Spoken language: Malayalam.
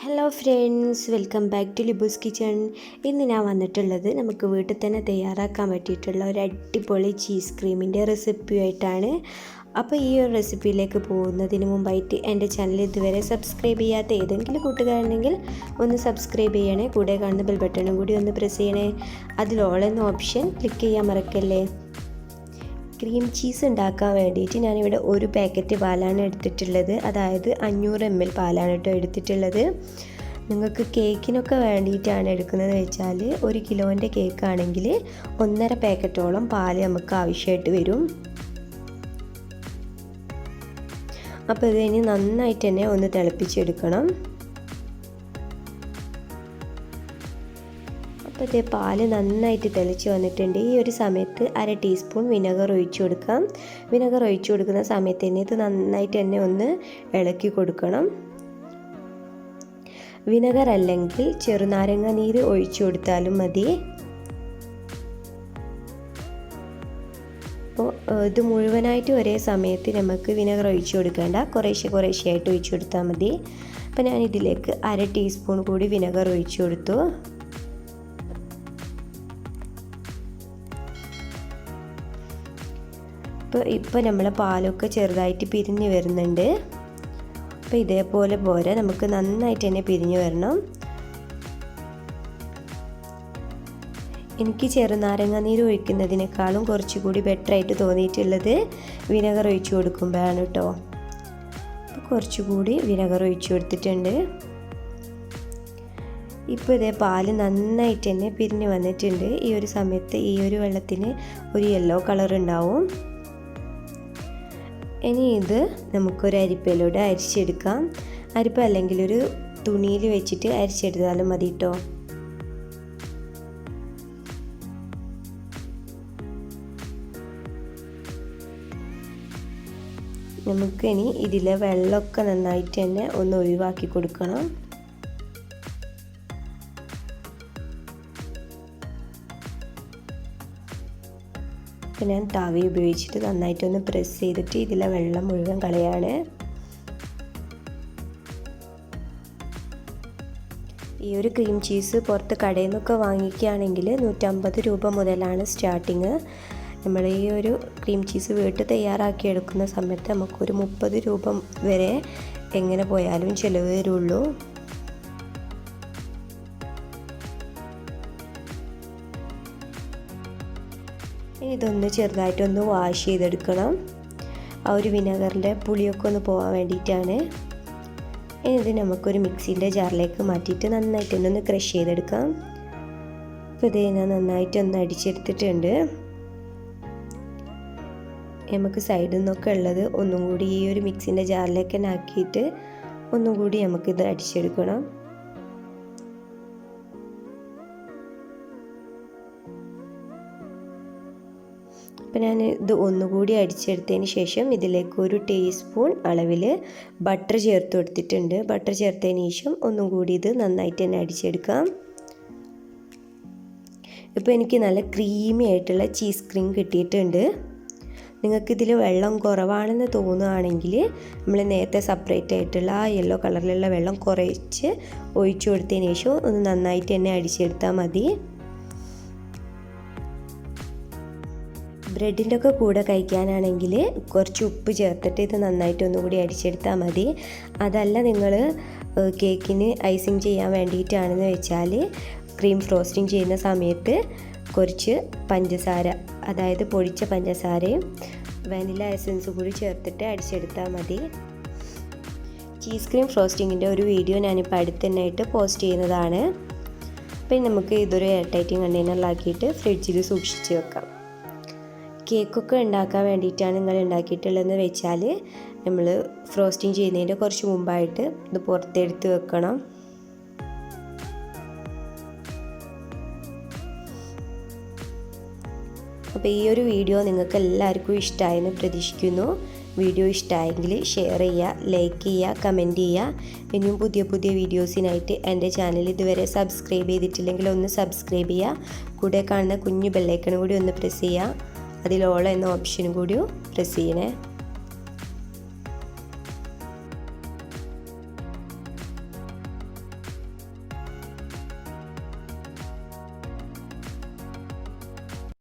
Hello friends, welcome back to Libu's kitchen. ഇന്ന് ഞാൻ വന്നിട്ടുള്ളത് നമുക്ക് വീട്ടിൽ തന്നെ തയ്യാറാക്കാൻ പറ്റിയിട്ടുള്ള ഒരു അടിപൊളി ചീസ് ക്രീമിൻ്റെ റെസിപ്പിയായിട്ടാണ്. അപ്പോൾ ഈ ഒരു റെസിപ്പിയിലേക്ക് പോകുന്നതിന് മുമ്പായിട്ട് എൻ്റെ ചാനൽ ഇതുവരെ സബ്സ്ക്രൈബ് ചെയ്യാത്ത ഏതെങ്കിലും കൂട്ടുകാരുണ്ടെങ്കിൽ ഒന്ന് സബ്സ്ക്രൈബ് ചെയ്യണേ. കൂടെ കാണുന്ന ബെൽ ബട്ടണും കൂടി ഒന്ന് പ്രസ് ചെയ്യണേ. അതിൽ ഓൾ എന്ന ഓപ്ഷൻ ക്ലിക്ക് ചെയ്യാൻ മറക്കല്ലേ. ക്രീം ചീസ് ഉണ്ടാക്കാൻ വേണ്ടിയിട്ട് ഞാനിവിടെ ഒരു പാക്കറ്റ് പാലാണ് എടുത്തിട്ടുള്ളത്. അതായത് 500 ml പാലാണ് കേട്ടോ എടുത്തിട്ടുള്ളത്. നിങ്ങൾക്ക് കേക്കിനൊക്കെ വേണ്ടിയിട്ടാണ് എടുക്കുന്നത് വെച്ചാൽ 1 കിലോൻ്റെ കേക്കാണെങ്കിൽ 1.5 പാക്കറ്റോളം പാല് നമുക്ക് ആവശ്യമായിട്ട് വരും. അപ്പോൾ ഇതിന് നന്നായിട്ട് തന്നെ ഒന്ന് തിളപ്പിച്ചെടുക്കണം. അപ്പോൾ ഇതേ പാല് നന്നായിട്ട് തിളച്ച് വന്നിട്ടുണ്ട്. ഈ ഒരു സമയത്ത് 1/2 ടീസ്പൂൺ വിനെഗർ ഒഴിച്ചു കൊടുക്കാം. വിനെഗർ ഒഴിച്ചു കൊടുക്കുന്ന സമയത്ത് തന്നെ ഇത് നന്നായിട്ട് തന്നെ ഒന്ന് ഇളക്കി കൊടുക്കണം. വിനെഗർ അല്ലെങ്കിൽ ചെറുനാരങ്ങ നീര് ഒഴിച്ചു കൊടുത്താലും മതി. അപ്പോൾ ഇത് മുഴുവനായിട്ട് ഒരേ സമയത്ത് നമുക്ക് വിനെഗർ ഒഴിച്ചു കൊടുക്കേണ്ട, കുറേശ്ശെയായിട്ട് ഒഴിച്ചു കൊടുത്താൽ മതി. അപ്പോൾ ഞാൻ ഇതിലേക്ക് 1/2 ടീസ്പൂൺ കൂടി വിനെഗർ ഒഴിച്ചു കൊടുത്തു. ഇപ്പോൾ നമ്മളെ പാലൊക്കെ ചെറുതായിട്ട് പിരിഞ്ഞ് വരുന്നുണ്ട്. അപ്പോൾ ഇതേപോലെ പോരെ നമുക്ക് നന്നായിട്ട് തന്നെ പിരിഞ്ഞ് വരണം. എനിക്ക് ചെറുനാരങ്ങ നീര് ഒഴിക്കുന്നതിനേക്കാളും കുറച്ചുകൂടി ബെറ്ററായിട്ട് തോന്നിയിട്ടുള്ളത് വിനെഗർ ഒഴിച്ചു കൊടുക്കുമ്പോഴാണ് കേട്ടോ. അപ്പോൾ കുറച്ചുകൂടി വിനെഗർ ഒഴിച്ചു കൊടുത്തിട്ടുണ്ട്. ഇപ്പോൾ ഇതേ പാല് നന്നായിട്ട് തന്നെ പിരിഞ്ഞ് വന്നിട്ടുണ്ട്. ഈ ഒരു സമയത്ത് ഈ ഒരു വെള്ളത്തിന് ഒരു യെല്ലോ കളർ ഉണ്ടാവും. ഇനി ഇത് നമുക്കൊരു അരിപ്പയിലൂടെ അരിച്ചെടുക്കാം. അരിപ്പ അല്ലെങ്കിൽ ഒരു തുണിയിൽ വെച്ചിട്ട് അരിച്ചെടുത്താലും മതി കേട്ടോ. നമുക്കിനി ഇതിലെ വെള്ളമൊക്കെ നന്നായിട്ട് തന്നെ ഒന്ന് ഒഴിവാക്കി കൊടുക്കണം. അപ്പോൾ ഞാൻ തവി ഉപയോഗിച്ചിട്ട് നന്നായിട്ടൊന്ന് പ്രസ് ചെയ്തിട്ട് ഇതിലെ വെള്ളം മുഴുവൻ കളയാണ്. ഈ ഒരു ക്രീം ചീസ് പുറത്ത് കടയിൽ നിന്നൊക്കെ വാങ്ങിക്കുകയാണെങ്കിൽ 150 രൂപ മുതലാണ് സ്റ്റാർട്ടിങ്. നമ്മൾ ഈ ഒരു ക്രീം ചീസ് വീട്ടിൽ തയ്യാറാക്കി എടുക്കുന്ന സമയത്ത് നമുക്കൊരു 30 രൂപ വരെ എങ്ങനെ പോയാലും ചിലവ് വരുള്ളൂ. ഇതൊന്ന് ചെറുതായിട്ടൊന്ന് വാഷ് ചെയ്തെടുക്കണം. ആ ഒരു വിനെഗറിൻ്റെ പുളിയൊക്കെ ഒന്ന് പോകാൻ വേണ്ടിയിട്ടാണ്. ഇത് നമുക്കൊരു മിക്സിൻ്റെ ജാറിലേക്ക് മാറ്റിയിട്ട് നന്നായിട്ടൊന്ന് ക്രഷ് ചെയ്തെടുക്കാം. അപ്പോൾ ഇത് ഞാൻ നന്നായിട്ടൊന്ന് അടിച്ചെടുത്തിട്ടുണ്ട്. നമുക്ക് സൈഡിൽ നിന്നൊക്കെ ഉള്ളത് ഒന്നും കൂടി ഈ ഒരു മിക്സിൻ്റെ ജാറിലേക്ക് തന്നെ ആക്കിയിട്ട് ഒന്നും കൂടി നമുക്കിത് അടിച്ചെടുക്കണം. അപ്പോൾ ഞാൻ ഇത് ഒന്നുകൂടി അടിച്ചെടുത്തതിന് ശേഷം ഇതിലേക്ക് 1 ടീസ്പൂൺ അളവിൽ ബട്ടർ ചേർത്ത് കൊടുത്തിട്ടുണ്ട്. ബട്ടർ ചേർത്തതിന് ശേഷം ഒന്നും കൂടി ഇത് നന്നായിട്ട് തന്നെ അടിച്ചെടുക്കാം. ഇപ്പോൾ എനിക്ക് നല്ല ക്രീമി ആയിട്ടുള്ള ചീസ് ക്രീം കിട്ടിയിട്ടുണ്ട്. നിങ്ങൾക്കിതിൽ വെള്ളം കുറവാണെന്ന് തോന്നുകയാണെങ്കിൽ നമ്മൾ നേരത്തെ സെപ്പറേറ്റ് ആയിട്ടുള്ള ആ യെല്ലോ കളറിലുള്ള വെള്ളം കുറച്ച് ഒഴിച്ചു കൊടുത്തതിന് ശേഷം ഒന്ന് നന്നായിട്ട് തന്നെ അടിച്ചെടുത്താൽ മതി. ബ്രെഡിൻ്റെ ഒക്കെ കൂടെ കഴിക്കാനാണെങ്കിൽ കുറച്ച് ഉപ്പ് ചേർത്തിട്ട് ഇത് നന്നായിട്ട് ഒന്നുകൂടി അടിച്ചെടുത്താൽ മതി. അതല്ല നിങ്ങൾ കേക്കിന് ഐസിങ് ചെയ്യാൻ വേണ്ടിയിട്ടാണെന്ന് വെച്ചാൽ ക്രീം ഫ്രോസ്റ്റിംഗ് ചെയ്യുന്ന സമയത്ത് കുറച്ച് പഞ്ചസാര, അതായത് പൊടിച്ച പഞ്ചസാരയും വാനില എസൻസും കൂടി ചേർത്തിട്ട് അടിച്ചെടുത്താൽ മതി. ചീസ് ക്രീം ഫ്രോസ്റ്റിങ്ങിൻ്റെ ഒരു വീഡിയോ ഞാനിപ്പോൾ അടുത്ത് തന്നെയായിട്ട് പോസ്റ്റ് ചെയ്യുന്നതാണ്. അപ്പോൾ നമുക്ക് ഇതൊരു എയർ ടൈറ്റിങ് കണ്ടെയ്നറിലാക്കിയിട്ട് ഫ്രിഡ്ജിൽ സൂക്ഷിച്ച് വെക്കാം. കേക്കൊക്കെ ഉണ്ടാക്കാൻ വേണ്ടിയിട്ടാണ് നിങ്ങൾ ഉണ്ടാക്കിയിട്ടുള്ളതെന്ന് വെച്ചാൽ നമ്മൾ ഫ്രോസ്റ്റിംഗ് ചെയ്യുന്നതിൻ്റെ കുറച്ച് മുമ്പായിട്ട് ഇത് പുറത്തെടുത്ത് വെക്കണം. അപ്പോൾ ഈ ഒരു വീഡിയോ നിങ്ങൾക്ക് എല്ലാവർക്കും ഇഷ്ടമായെന്ന് പ്രതീക്ഷിക്കുന്നു. വീഡിയോ ഇഷ്ടമായെങ്കിൽ ഷെയർ ചെയ്യുക, ലൈക്ക് ചെയ്യുക, കമൻറ്റ് ചെയ്യുക. ഇനിയും പുതിയ വീഡിയോസിനായിട്ട് എൻ്റെ ചാനൽ ഇതുവരെ സബ്സ്ക്രൈബ് ചെയ്തിട്ടില്ലെങ്കിൽ ഒന്ന് സബ്സ്ക്രൈബ് ചെയ്യുക. കൂടെ കാണുന്ന കുഞ്ഞു ബെല്ലൈക്കൺ കൂടി ഒന്ന് പ്രസ് ചെയ്യുക. അതിൽ ഓൾ എന്ന ഓപ്ഷനും കൂടി പ്രസ് ചെയ്യണേ.